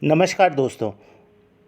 नमस्कार दोस्तों,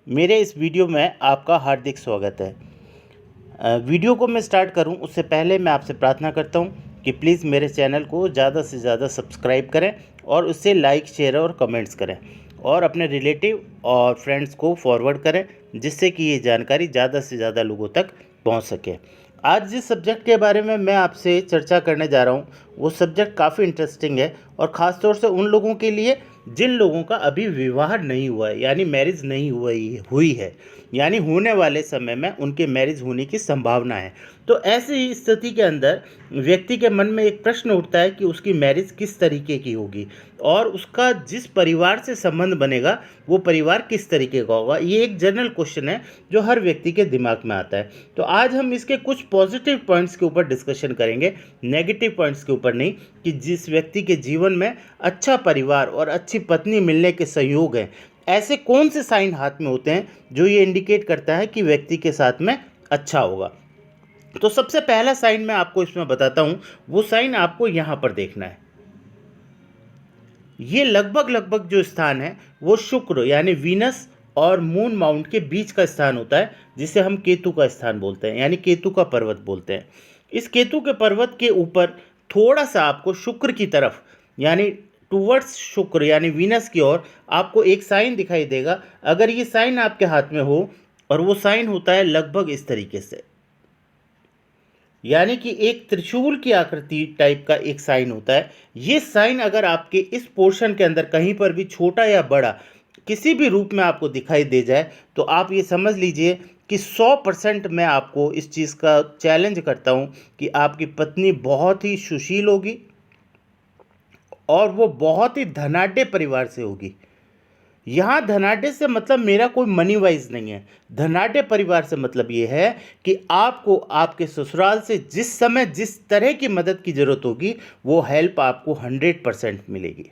मेरे इस वीडियो में आपका हार्दिक स्वागत है। वीडियो को मैं स्टार्ट करूं उससे पहले मैं आपसे प्रार्थना करता हूं कि प्लीज़ मेरे चैनल को ज़्यादा से ज़्यादा सब्सक्राइब करें और उससे लाइक, शेयर और कमेंट्स करें और अपने रिलेटिव और फ्रेंड्स को फॉरवर्ड करें, जिससे कि ये जानकारी ज़्यादा से ज़्यादा लोगों तक पहुंच सके। आज जिस सब्जेक्ट के बारे में मैं आपसे चर्चा करने जा रहा हूं, वो सब्जेक्ट काफ़ी इंटरेस्टिंग है और ख़ास तौर से उन लोगों के लिए जिन लोगों का अभी विवाह नहीं हुआ है, यानी मैरिज नहीं हुई है, यानी होने वाले समय में उनके मैरिज होने की संभावना है। तो ऐसी स्थिति के अंदर व्यक्ति के मन में एक प्रश्न उठता है कि उसकी मैरिज किस तरीके की होगी और उसका जिस परिवार से संबंध बनेगा वो परिवार किस तरीके का होगा। ये एक जनरल क्वेश्चन है जो हर व्यक्ति के दिमाग में आता है। तो आज हम इसके कुछ पॉजिटिव पॉइंट्स के ऊपर डिस्कशन करेंगे, नेगेटिव पॉइंट्स के ऊपर नहीं, कि जिस व्यक्ति के जीवन में अच्छा परिवार और अच्छी पत्नी मिलने के संयोग हैं, ऐसे कौन से साइन हाथ में होते हैं जो ये इंडिकेट करता है कि व्यक्ति के साथ में अच्छा होगा। तो सबसे पहला साइन मैं आपको इसमें बताता हूं, वो साइन आपको यहां पर देखना है। ये लगभग लगभग जो स्थान है वो शुक्र यानी वीनस और मून माउंट के बीच का स्थान होता है, जिसे हम केतु का स्थान बोलते हैं, यानी केतु का पर्वत बोलते हैं। इस केतु के पर्वत के ऊपर थोड़ा सा आपको शुक्र की तरफ यानी टूवर्ड्स शुक्र यानी वीनस की ओर आपको एक साइन दिखाई देगा। अगर ये साइन आपके हाथ में हो और वो साइन होता है लगभग इस तरीके से, यानी कि एक त्रिशूल की आकृति टाइप का एक साइन होता है। ये साइन अगर आपके इस पोर्शन के अंदर कहीं पर भी छोटा या बड़ा किसी भी रूप में आपको दिखाई दे जाए, तो आप ये समझ लीजिए कि 100% मैं आपको इस चीज़ का चैलेंज करता हूँ कि आपकी पत्नी बहुत ही सुशील होगी और वो बहुत ही धनाढ्य परिवार से होगी। यहाँ धनाढ्य से मतलब मेरा कोई मनी वाइज नहीं है। धनाढ्य परिवार से मतलब ये है कि आपको आपके ससुराल से जिस समय जिस तरह की मदद की जरूरत होगी वो हेल्प आपको 100% मिलेगी।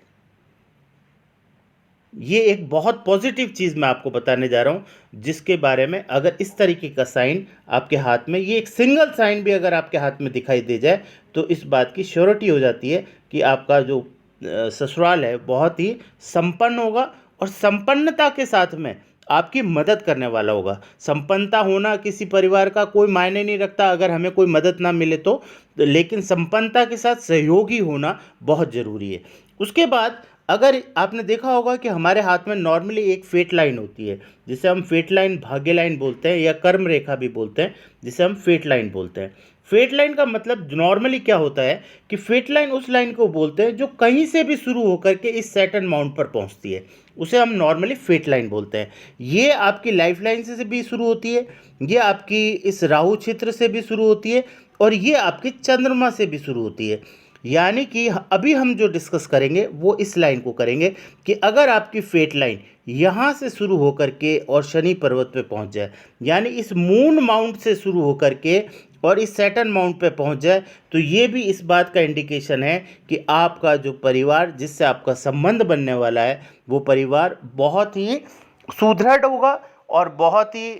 ये एक बहुत पॉजिटिव चीज़ मैं आपको बताने जा रहा हूँ, जिसके बारे में अगर इस तरीके का साइन आपके हाथ में, ये एक सिंगल साइन भी अगर आपके हाथ में दिखाई दे जाए, तो इस बात की श्योरिटी हो जाती है कि आपका जो ससुराल है बहुत ही संपन्न होगा और संपन्नता के साथ में आपकी मदद करने वाला होगा। संपन्नता होना किसी परिवार का कोई मायने नहीं रखता अगर हमें कोई मदद ना मिले तो, लेकिन संपन्नता के साथ सहयोगी होना बहुत ज़रूरी है। उसके बाद अगर आपने देखा होगा कि हमारे हाथ में नॉर्मली एक फेट लाइन होती है, जिसे हम फेट लाइन, भाग्य लाइन बोलते हैं या कर्म रेखा भी बोलते हैं, जिसे हम फेट लाइन बोलते हैं। फेट लाइन का मतलब नॉर्मली क्या होता है कि फेट लाइन उस लाइन को बोलते हैं जो कहीं से भी शुरू होकर के इस सैटर्न माउंट पर पहुंचती है, उसे हम नॉर्मली फेट लाइन बोलते हैं। ये आपकी लाइफ लाइन से भी शुरू होती है, ये आपकी इस राहु क्षेत्र से भी शुरू होती है और ये आपकी चंद्रमा से भी शुरू होती है। यानी कि अभी हम जो डिस्कस करेंगे वो इस लाइन को करेंगे कि अगर आपकी फेट लाइन यहाँ से शुरू होकर के और शनि पर्वत पे पहुँच जाए, यानी इस मून माउंट से शुरू होकर के और इस सैटर्न माउंट पे पहुँच जाए, तो ये भी इस बात का इंडिकेशन है कि आपका जो परिवार जिससे आपका संबंध बनने वाला है वो परिवार बहुत ही सुदृढ़ होगा और बहुत ही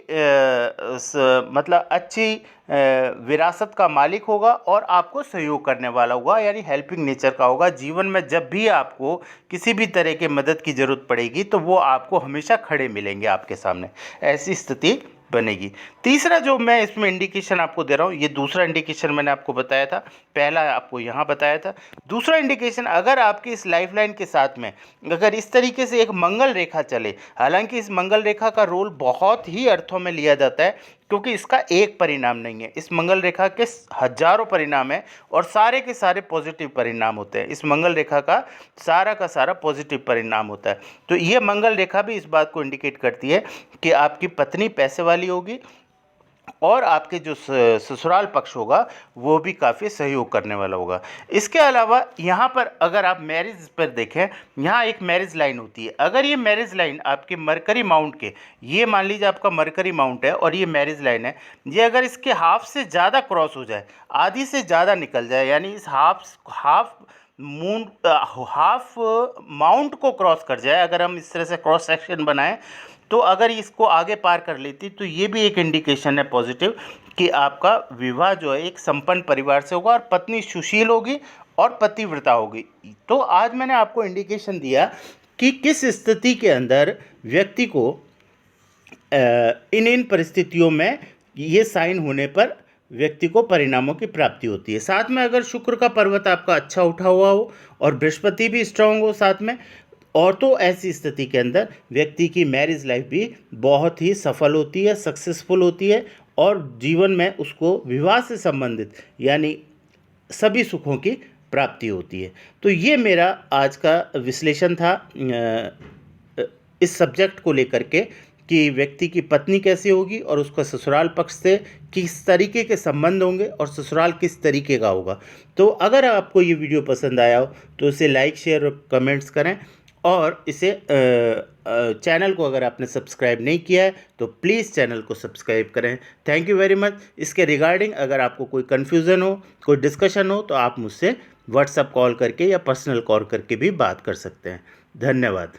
मतलब अच्छी विरासत का मालिक होगा और आपको सहयोग करने वाला होगा, यानी हेल्पिंग नेचर का होगा। जीवन में जब भी आपको किसी भी तरह के मदद की ज़रूरत पड़ेगी तो वो आपको हमेशा खड़े मिलेंगे आपके सामने, ऐसी स्थिति बनेगी। तीसरा जो मैं इसमें इंडिकेशन आपको दे रहा हूँ, ये दूसरा इंडिकेशन मैंने आपको बताया था, पहला आपको यहाँ बताया था। दूसरा इंडिकेशन, अगर आपकी इस लाइफ लाइन के साथ में अगर इस तरीके से एक मंगल रेखा चले, हालांकि इस मंगल रेखा का रोल बहुत ही अर्थों में लिया जाता है क्योंकि इसका एक परिणाम नहीं है, इस मंगल रेखा के हजारों परिणाम हैं और सारे के सारे पॉजिटिव परिणाम होते हैं। इस मंगल रेखा का सारा पॉजिटिव परिणाम होता है। तो ये मंगल रेखा भी इस बात को इंडिकेट करती है कि आपकी पत्नी पैसे वाली होगी और आपके जो ससुराल पक्ष होगा वो भी काफ़ी सहयोग करने वाला होगा। इसके अलावा यहाँ पर अगर आप मैरिज पर देखें, यहाँ एक मैरिज लाइन होती है। अगर ये मैरिज लाइन आपके मरकरी माउंट के, ये मान लीजिए आपका मरकरी माउंट है और ये मैरिज लाइन है, ये अगर इसके हाफ से ज़्यादा क्रॉस हो जाए, आधी से ज़्यादा निकल जाए, यानी इस हाफ माउंट को क्रॉस कर जाए, अगर हम इस तरह से क्रॉस सेक्शन बनाएं, तो अगर इसको आगे पार कर लेती तो ये भी एक इंडिकेशन है पॉजिटिव कि आपका विवाह जो है एक संपन्न परिवार से होगा और पत्नी सुशील होगी और पतिव्रता होगी। तो आज मैंने आपको इंडिकेशन दिया कि किस स्थिति के अंदर व्यक्ति को इन परिस्थितियों में ये साइन होने पर व्यक्ति को परिणामों की प्राप्ति होती है। साथ में अगर शुक्र का पर्वत आपका अच्छा उठा हुआ हो और बृहस्पति भी स्ट्रांग हो साथ में, और तो ऐसी स्थिति के अंदर व्यक्ति की मैरिज लाइफ भी बहुत ही सफल होती है, सक्सेसफुल होती है, और जीवन में उसको विवाह से संबंधित यानी सभी सुखों की प्राप्ति होती है। तो ये मेरा आज का विश्लेषण था इस सब्जेक्ट को लेकर के कि व्यक्ति की पत्नी कैसी होगी और उसका ससुराल पक्ष से किस तरीके के संबंध होंगे और ससुराल किस तरीके का होगा। तो अगर आपको ये वीडियो पसंद आया हो तो इसे लाइक, शेयर और कमेंट्स करें, और इसे चैनल को अगर आपने सब्सक्राइब नहीं किया है तो प्लीज़ चैनल को सब्सक्राइब करें। Thank you very much. इसके रिगार्डिंग अगर आपको कोई कन्फ्यूज़न हो, कोई डिस्कशन हो, तो आप मुझसे व्हाट्सएप कॉल करके या पर्सनल कॉल करके भी बात कर सकते हैं। धन्यवाद।